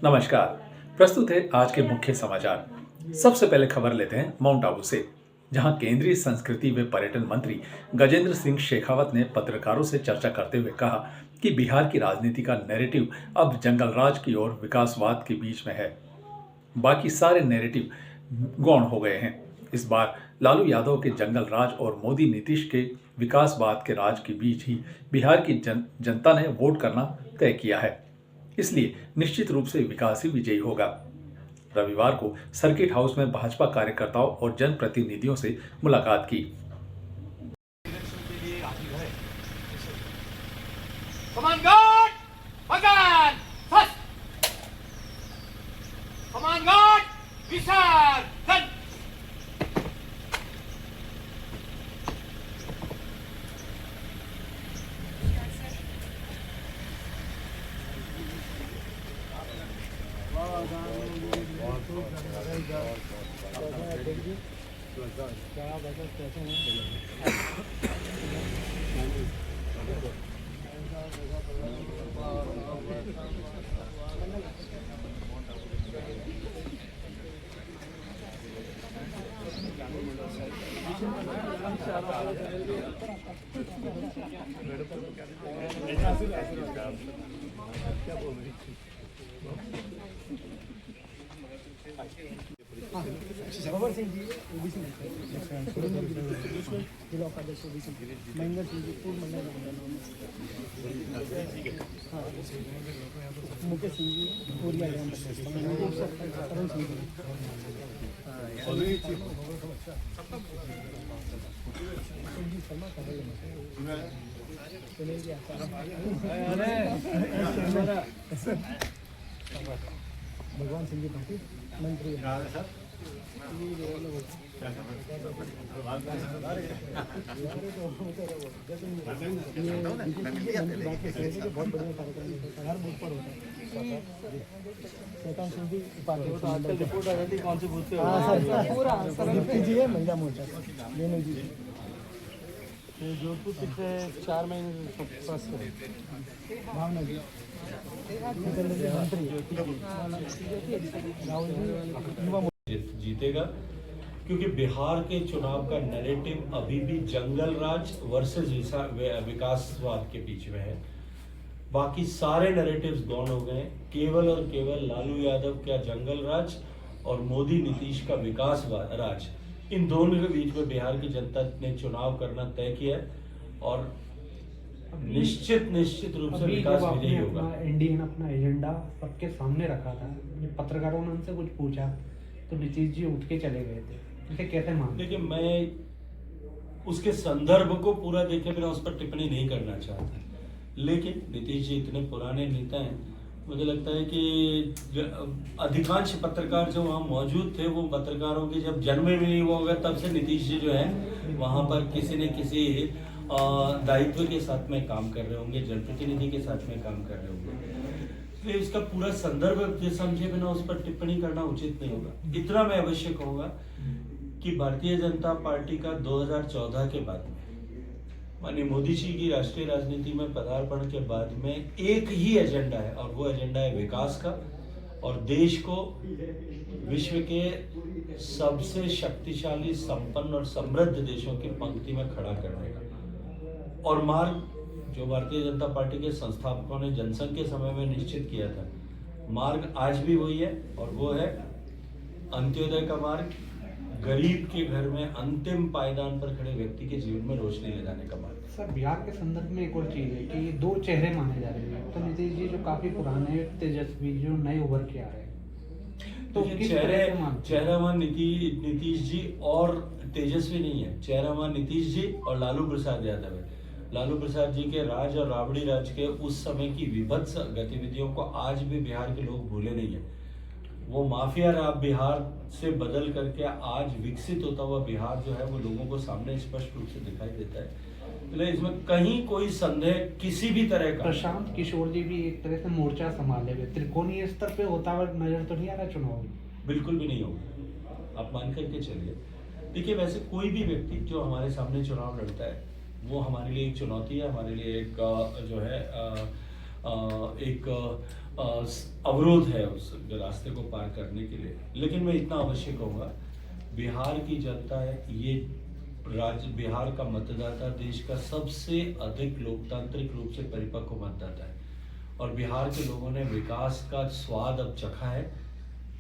नमस्कार। प्रस्तुत है आज के मुख्य समाचार। सबसे पहले खबर लेते हैं माउंट आबू से, जहां केंद्रीय संस्कृति व पर्यटन मंत्री गजेंद्र सिंह शेखावत ने पत्रकारों से चर्चा करते हुए कहा कि बिहार की राजनीति का नैरेटिव अब जंगलराज की ओर विकासवाद के बीच में है। बाकी सारे नैरेटिव गौण हो गए हैं। इस बार लालू यादव के जंगल राज और मोदी नीतीश के विकासवाद के राज के बीच ही बिहार की जनता ने वोट करना तय किया है। इसलिए निश्चित रूप से विकास ही विजयी होगा। रविवार को सर्किट हाउस में भाजपा कार्यकर्ताओं और जनप्रतिनिधियों से मुलाकात की। Command guard! Bagan! First! Command guard! Vishal! Gun! भवर सिंह जी ओबीसी जिला उपाध्यक्ष ओबीसी महेंद्र सिंह जी पूर्व मंडल मुकेश सिंह जी कोरिया ग्राम अरुण सिंह जी शर्मा भगवान सिंह जी पाटिल मंत्री बहुत बढ़िया कार्यक्रम हर बूथ पर होता है। शैतान सिंह जी उपाध्यक्ष आजकल रिपोर्ट आ जाती कौन से बूथ पे पूरा डिप्टी जी है महिला मोर्चा मेनू जी जोधपुर पिछले 4 महीने पास भावना जी जीतेगा, क्योंकि बिहार के चुनाव का नैरेटिव अभी भी जंगल राज वर्सेस विकासवाद के बीच में है। बाकी सारे नैरेटिव्स गौण हो गए। केवल और केवल लालू यादव का जंगल राज और मोदी नीतीश का विकास राज, इन दोनों के बीच में बिहार की जनता ने चुनाव करना तय किया है और निश्चित रूप से विकास विजयी होगा। एनडीए ने अपना एजेंडा सबके सामने रखा था, पत्रकारों ने उनसे कुछ पूछा तो नीतीश जी उठ के चले गए थे। इसे कैसे मानते? देखिए, मैं उसके संदर्भ को पूरा देखे बिना उस पर टिप्पणी नहीं करना चाहता, लेकिन नीतीश जी इतने पुराने नेता हैं, मुझे लगता है कि अधिकांश पत्रकार जो वहाँ मौजूद थे वो पत्रकारों के जब जन्म में नहीं हुआ होगा तब से नीतीश जी जो है वहाँ पर किसी न किसी दायित्व के साथ में काम कर रहे होंगे, जनप्रतिनिधि के साथ में काम कर रहे होंगे। इसलिए इसका पूरा संदर्भ समझे बिना उस पर टिप्पणी करना उचित नहीं होगा। इतना मैं अवश्य कहूँगा कि भारतीय जनता पार्टी का 2014 के बाद में माननीय मोदी जी की राष्ट्रीय राजनीति में पदार्पण के बाद में एक ही एजेंडा है और वो एजेंडा है विकास का और देश को विश्व के सबसे शक्तिशाली, संपन्न और समृद्ध देशों की पंक्ति में खड़ा करने का। और मार्ग जो भारतीय जनता पार्टी के संस्थापकों ने जनसंघ के समय में निश्चित किया था, मार्ग आज भी वही है और वो है अंत्योदय का मार्ग, गरीब के घर में अंतिम पायदान पर खड़े व्यक्ति के जीवन में रोशनी ले जाने का मार्ग। सर, बिहार के संदर्भ में एक और चीज है कि ये दो चेहरे माने जा रहे हैं। तो नीतीश जी जो काफी पुराने, तेजस्वी, जो नए उभर के आ रहे हैं, तो चेहरा नीतीश जी और तेजस्वी नहीं है, चेहरा नीतीश जी और लालू प्रसाद यादव है। लालू प्रसाद जी के राज और राबड़ी राज के उस समय की विभत्स गतिविधियों को आज भी बिहार के लोग भूले नहीं है। वो माफिया राज बिहार से बदल करके आज विकसित होता हुआ बिहार जो है वो लोगों को सामने स्पष्ट रूप से दिखाई देता है। इसलिए इसमें कहीं कोई संदेह किसी भी तरह का। प्रशांत किशोर जी भी एक तरह से मोर्चा संभाले हुए त्रिकोणीय स्तर पे होता हुआ नजर तो नहीं आ रहा चुनाव? बिल्कुल भी नहीं होगा, आप मान करके चलिए। देखिए, वैसे कोई भी व्यक्ति जो हमारे सामने चुनाव लड़ता है वो हमारे लिए एक चुनौती है, हमारे लिए एक जो है एक अवरोध है उस रास्ते को पार करने के लिए। लेकिन मैं इतना अवश्य कहूँगा, बिहार की जनता है, ये राज्य बिहार का मतदाता देश का सबसे अधिक लोकतांत्रिक रूप से परिपक्व मतदाता है और बिहार के लोगों ने विकास का स्वाद अब चखा है,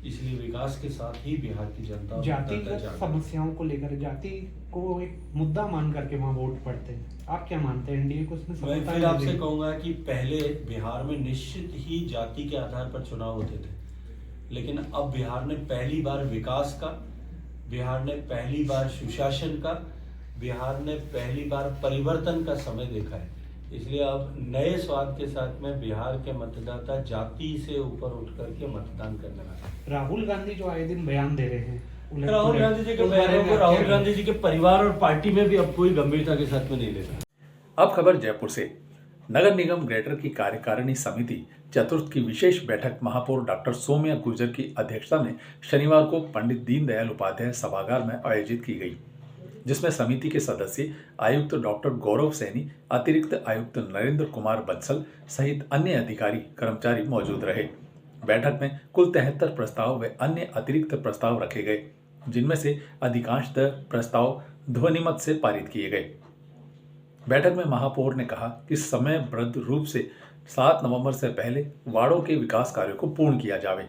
इसलिए विकास के साथ ही बिहार की जनता जातिगत समस्याओं को लेकर, जाति को एक मुद्दा मान करके वहाँ वोट पड़ते हैं। आप क्या मानते हैं, एनडीए को उसमें मैं सफलता फिर आपसे मिलेगी? कहूंगा कि पहले बिहार में निश्चित ही जाति के आधार पर चुनाव होते थे, लेकिन अब बिहार ने पहली बार विकास का, बिहार ने पहली बार सुशासन का, बिहार ने पहली बार परिवर्तन का समय देखा है। इसलिए अब नए स्वाद के साथ में बिहार के मतदाता जाति से ऊपर उठ करके मतदान करने लगा। राहुल गांधी जो आए दिन बयान दे रहे हैं, राहुल गांधी जी के बयानों को राहुल गांधी जी के परिवार और पार्टी में भी अब कोई गंभीरता के साथ में नहीं लेता। अब खबर जयपुर से। नगर निगम ग्रेटर की कार्यकारिणी समिति चतुर्थ की विशेष बैठक महापौर डॉक्टर सौम्या गुर्जर की अध्यक्षता में शनिवार को पंडित दीनदयाल उपाध्याय सभागार में आयोजित की गई, जिसमें समिति के सदस्य आयुक्त डॉक्टर गौरव सैनी, अतिरिक्त आयुक्त नरेंद्र कुमार बंसल सहित अन्य अधिकारी कर्मचारी मौजूद रहे। बैठक में कुल 73 प्रस्ताव व अन्य अतिरिक्त प्रस्ताव रखे गए, जिनमें से अधिकांशतः प्रस्ताव ध्वनिमत से पारित किए गए। बैठक में महापौर ने कहा कि समयबद्ध रूप से 7 नवंबर से पहले वार्डों के विकास कार्यों को पूर्ण किया जावे।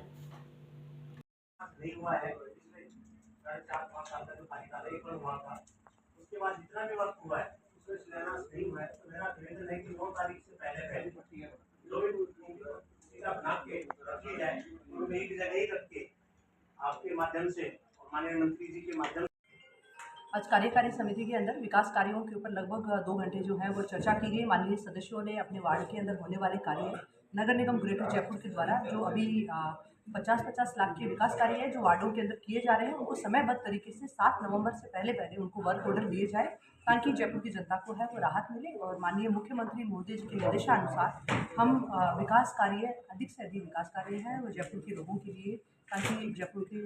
उसके बाद जितना भी वक्त हुआ है उसमें शिलान्यास नहीं हुआ है, तो मेरा निवेदन है कि 9 तारीख से पहले जो भी सीधा बना के रखी जाए, उनको एक जगह ही रख के आपके माध्यम से और माननीय मंत्री जी के माध्यम से आज कार्यकारी समिति के अंदर विकास कार्यों के ऊपर लगभग 2 घंटे जो है वो चर्चा की गई। माननीय सदस्यों ने अपने वार्ड के अंदर होने वाले कार्य नगर निगम ग्रेटर जयपुर के द्वारा जो अभी 50-50 लाख के विकास कार्य है जो वार्डों के अंदर किए जा रहे हैं, उनको समयबद्ध तरीके से 7 नवंबर से पहले उनको वर्क ऑर्डर दिए जाए, ताकि जयपुर की जनता को है वो राहत मिले। और माननीय मुख्यमंत्री मोदी जी के निर्देशानुसार हम विकास कार्य अधिक से अधिक विकास कार्य हैं वो जयपुर के लोगों के लिए, ताकि जयपुर के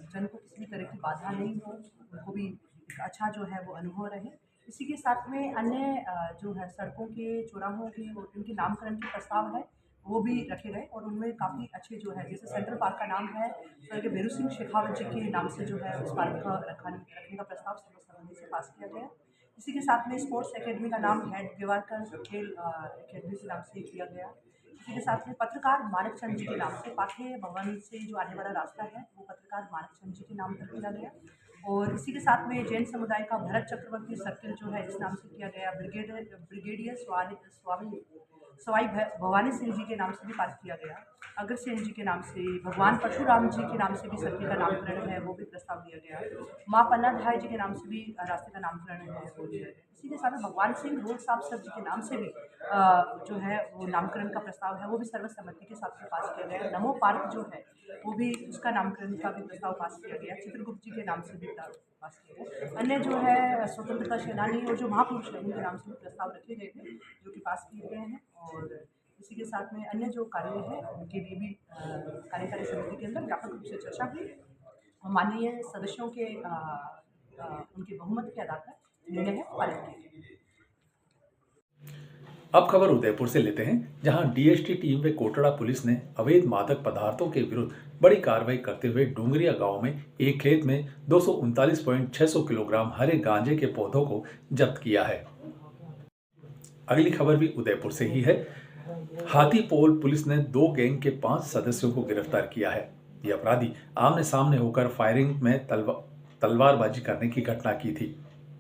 जन को किसी भी तरह की बाधा नहीं हो, उनको भी एक अच्छा जो है वो अनुभव रहे। इसी के साथ में अन्य जो है सड़कों के, चौराहों के, उनके नामकरण के प्रस्ताव है वो भी रखे गए और उनमें काफ़ी अच्छे जो है, जैसे सेंट्रल पार्क का नाम है स्वर्गीय भैरू सिंह शेखावत जी के नाम से जो है उस पार्क का रखने का प्रस्ताव सर्वसम्मति से पास किया गया। इसी के साथ में स्पोर्ट्स एकेडमी का नाम हेड गेवारकर खेल एकेडमी के नाम से किया गया। इसी के साथ में पत्रकार मानक चंद जी के नाम से पाठ्य भवन से जो आने वाला रास्ता है वो पत्रकार मानक चंद जी के नाम पर किया गया। और इसी के साथ में जैन समुदाय का भरत चक्रवर्ती सर्किल जो है इस नाम से किया गया। ब्रिगेडियर सवाई भवानी सिंह जी के नाम से भी पास किया गया। अगर सिंह जी के नाम से, भगवान परशुराम जी के नाम से भी सर्किल का नामकरण है वो भी प्रस्ताव दिया गया। माँ पन्नाधाय जी के नाम से भी रास्ते का नामकरण है वो दिया गया। इसी के साथ में भगवान सिंह रोड साहब सर जी के नाम से भी जो है वो नामकरण का प्रस्ताव है वो भी सर्वसम्मति के साथ में पास किया गया। नमो पार्क जो है वो भी उसका नामकरण का भी प्रस्ताव पास किया गया। चित्रगुप्त जी के नाम से भी पास किया गया। अन्य जो है स्वतंत्रता सेनानी और जो महापुरुष है उनके नाम से भी प्रस्ताव रखे गए थे जो कि पास किए गए हैं। और इसी के साथ में अन्य जो कार्य है उनके लिए भी कार्यकारी समिति के अंदर व्यापक रूप से चर्चा हुई और माननीय सदस्यों के उनके बहुमत के आधार पर निर्णय है पारित किए गए। अब खबर उदयपुर से लेते हैं, जहां डीएसटी टीम व कोटड़ा पुलिस ने अवैध मादक पदार्थों के विरुद्ध बड़ी कार्रवाई करते हुए डूंगरिया गांव में एक खेत में 239.600 किलोग्राम हरे गांजे के पौधों को जब्त किया है। अगली खबर भी उदयपुर से ही है। हाथीपोल पुलिस ने 2 गैंग के 5 सदस्यों को गिरफ्तार किया है। ये अपराधी आमने सामने होकर फायरिंग में तलवारबाजी करने की घटना की थी।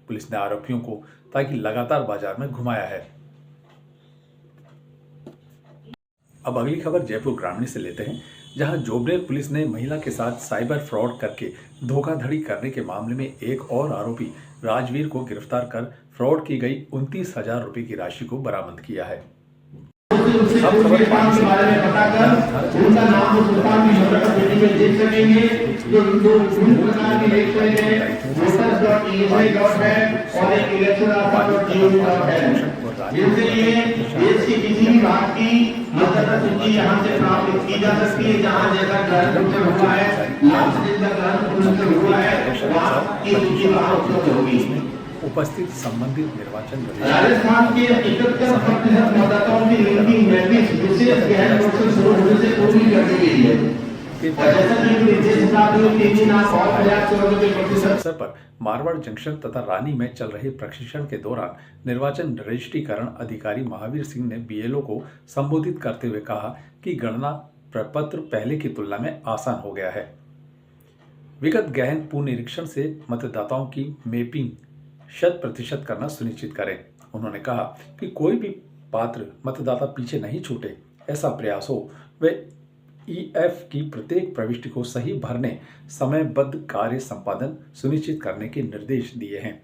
पुलिस ने आरोपियों को ताकि लगातार बाजार में घुमाया है। अब अगली खबर जयपुर ग्रामीण से लेते हैं, जहां जोबनेर पुलिस ने महिला के साथ साइबर फ्रॉड करके धोखाधड़ी करने के मामले में एक और आरोपी राजवीर को गिरफ्तार कर फ्रॉड की गई 29,000 रुपए की राशि को बरामद किया है। अब खबर पानी से उनका नाम और सुल्तान की शहरत पेटी में देख सकेंगे। जो प्रकार की वेबसाइट है voters.esi.in और एक electionalpha.gov.in, जिनसे ये देश की किसी भी भाग की मतदाता सूची यहाँ से प्राप्त की जा सकती है। जहाँ जैसा ग्रहण हुआ है, लास्ट दिन का ग्रहण हुआ है, वहाँ की सूची वहाँ उपलब्ध होगी। उपस्थित संबंधित निर्वाचन राजस्थान के 71% मतदाताओं की गिनती मैट्रिक्स विशेष गहन रूप से शुरू होने से पूरी कर दी गई है। और जैसा कि निर्देश प्राप्त हुए 3 लाख और 50 इस अवसर पर मारवाड़ जंक्शन तथा रानी में चल रहे प्रशिक्षण के दौरान निर्वाचन रजिस्ट्रीकरण अधिकारी महावीर सिंह ने बीएलओ को संबोधित करते हुए कहा कि गणना प्रपत्र पहले की तुलना में आसान हो गया है। विगत गहन पुनरीक्षण से मतदाताओं की मैपिंग 100% करना सुनिश्चित करें। उन्होंने कहा कि कोई भी पात्र मतदाता पीछे नहीं छूटे, ऐसा प्रयास हो। वे ईएफ की प्रत्येक प्रविष्टि को सही भरने, समयबद्ध कार्य संपादन सुनिश्चित करने के निर्देश दिए हैं।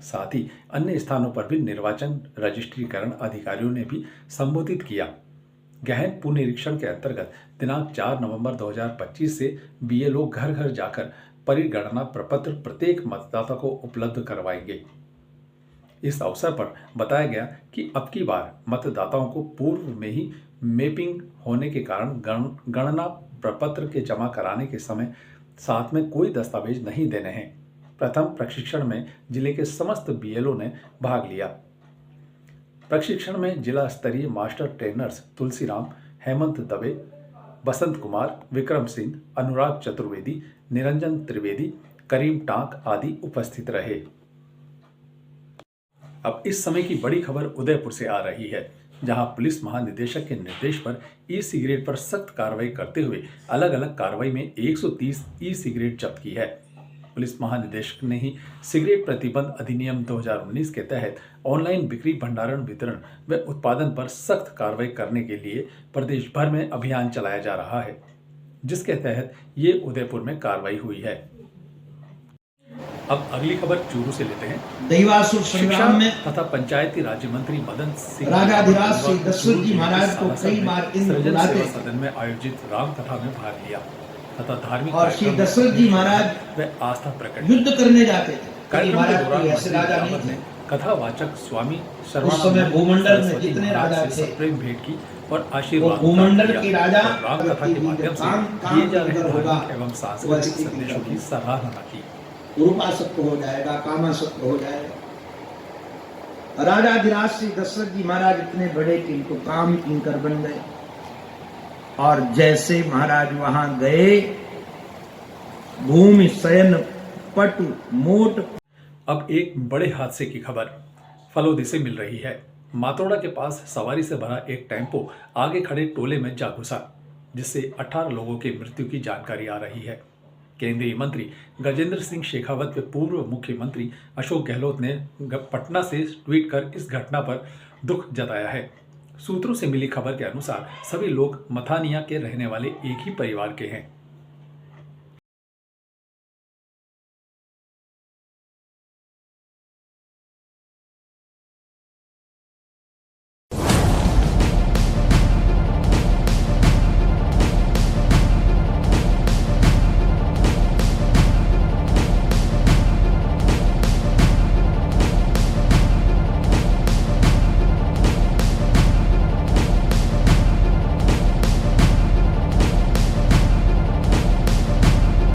साथ ही अन्य स्थानों पर भी निर्वाचन रजिस्ट्रीकरण अधिकारियों ने भी संबोधित किया। गहन पुनरीक्षण के अंतर्गत दिनांक 4 नवंबर 2025 से बीएलओ घर घर जाकर परिगणना प्रपत्र प्रत्येक मतदाता को उपलब्ध करवाएंगे। इस अवसर पर बताया गया कि अब की बार मतदाताओं को पूर्व में ही मैपिंग होने के कारण गणना प्रपत्र के जमा कराने के समय साथ में कोई दस्तावेज नहीं देने हैं। प्रथम प्रशिक्षण में जिले के समस्त बीएलओ ने भाग लिया। प्रशिक्षण में जिला स्तरीय मास्टर ट्रेनर्स तुलसीराम, हेमंत दवे, बसंत कुमार, विक्रम सिंह, अनुराग चतुर्वेदी, निरंजन त्रिवेदी, करीम टांक आदि उपस्थित रहे। अब इस समय की बड़ी खबर उदयपुर से आ रही है, जहां पुलिस महानिदेशक के निर्देश पर ई सिगरेट पर सख्त कार्रवाई करते हुए अलग अलग कार्रवाई में 130 ई सिगरेट जब्त की है। पुलिस महानिदेशक ने ही सिगरेट प्रतिबंध अधिनियम 2019 के तहत ऑनलाइन बिक्री, भंडारण, वितरण व उत्पादन पर सख्त कार्रवाई करने के लिए प्रदेश भर में अभियान चलाया जा रहा है, जिसके तहत ये उदयपुर में कार्रवाई हुई है। अब अगली खबर चूरू से लेते हैं। दैवासुर संग्राम में तथा पंचायती राज्य मंत्री मदन सिंह राजाधिराज श्री दशरथ जी महाराज को कई बार इंद्र बुलाते सदन में आयोजित राम कथा में भाग लिया तथा धार्मिक और श्री दशरथ जी महाराज व आस्था प्रकट युद्ध करने जाते थे। कार्यक्रम के महाराज दौरान कोई ऐसे राजा नहीं मंत्री थे। ने कथावाचक स्वामी उस समय भूमंडल में जितने राजा थे, प्रेम भेंट की और वो आशीर्वाद भूमंडल प्राप्त के किया राजा और राम कथा के माध्यम से काम किए जा रहे होगा, धार्मिक एवं सांस्कृतिक संदेशों की सराहना की। रूपासक्त हो जाएगा, कामासक्त हो जाएगा। राजाधिराज श्री दशरथ जी महाराज इतने बड़े कि इनको काम किंकर बन गए और जैसे महाराज वहां गए, भूमि शयन पटु मोट। अब एक बड़े हादसे की खबर फलोदी से मिल रही है। मातोड़ा के पास सवारी से भरा एक टेम्पो आगे खड़े टोले में जा घुसा, जिससे 18 लोगों की मृत्यु की जानकारी आ रही है। केंद्रीय मंत्री गजेंद्र सिंह शेखावत व पूर्व मुख्यमंत्री अशोक गहलोत ने पटना से ट्वीट कर इस घटना पर दुख जताया है। सूत्रों से मिली खबर के अनुसार सभी लोग मथानिया के रहने वाले एक ही परिवार के हैं।